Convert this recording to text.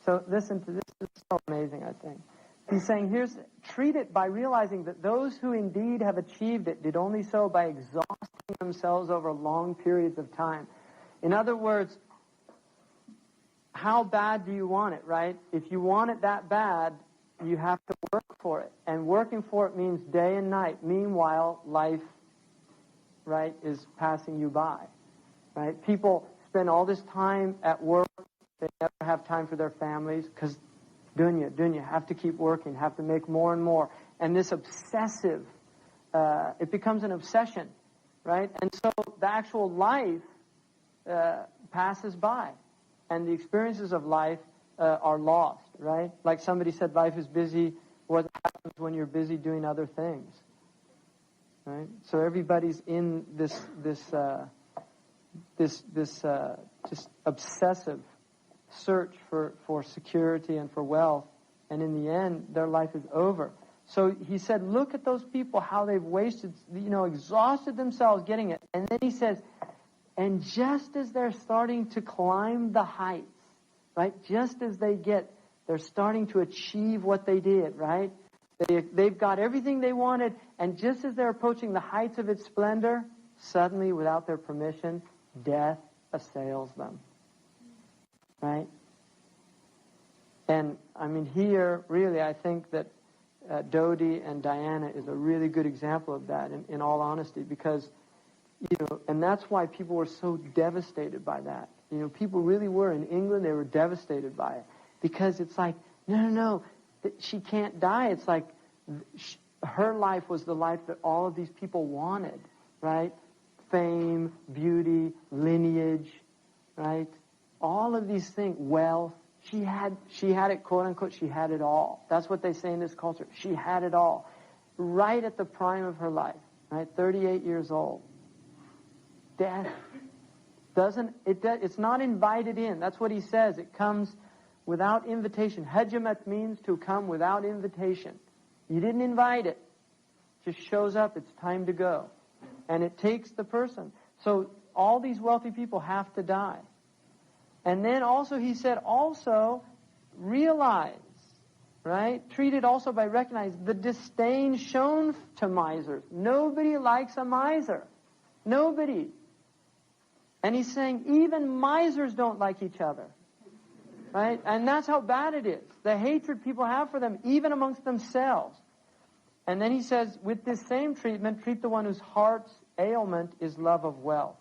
So listen to this. This is so amazing, I think. He's saying, treat it by realizing that those who indeed have achieved it did only so by exhausting themselves over long periods of time. In other words, how bad do you want it, right? If you want it that bad, you have to work for it. And working for it means day and night. Meanwhile, life, right, is passing you by, right? People spend all this time at work. They never have time for their families because dunya, have to keep working, have to make more and more. And this obsessive, it becomes an obsession, right? And so the actual life passes by. And the experiences of life are lost, right? Like somebody said, life is busy. What happens when you're busy doing other things, right? So everybody's in this just obsessive search for security and for wealth, and in the end, their life is over. So he said, look at those people, how they've wasted, exhausted themselves getting it. And then he says, and just as they're starting to climb the heights, right? Just as they're starting to achieve what they did, right? They've got everything they wanted, and just as they're approaching the heights of its splendor, suddenly, without their permission, death assails them. Right? And, I mean, here, really, I think that Dodie and Diana is a really good example of that, in all honesty, because, and that's why people were so devastated by that. People really were. In England, they were devastated by it. Because it's like, no, she can't die. It's like her life was the life that all of these people wanted, right? Fame, beauty, lineage, right? All of these things, wealth, she had it, quote unquote, she had it all. That's what they say in this culture. She had it all. Right at the prime of her life, right? 38 years old. Death it's not invited in. That's what he says. It comes without invitation. Hegemet means to come without invitation. You didn't invite it. It just shows up. It's time to go. And it takes the person. So all these wealthy people have to die. And then also, he said, also realize, right? Treat it also by recognizing the disdain shown to misers. Nobody likes a miser. Nobody. And he's saying even misers don't like each other. Right? And that's how bad it is. The hatred people have for them, even amongst themselves. And then he says, with this same treatment, treat the one whose heart's ailment is love of wealth.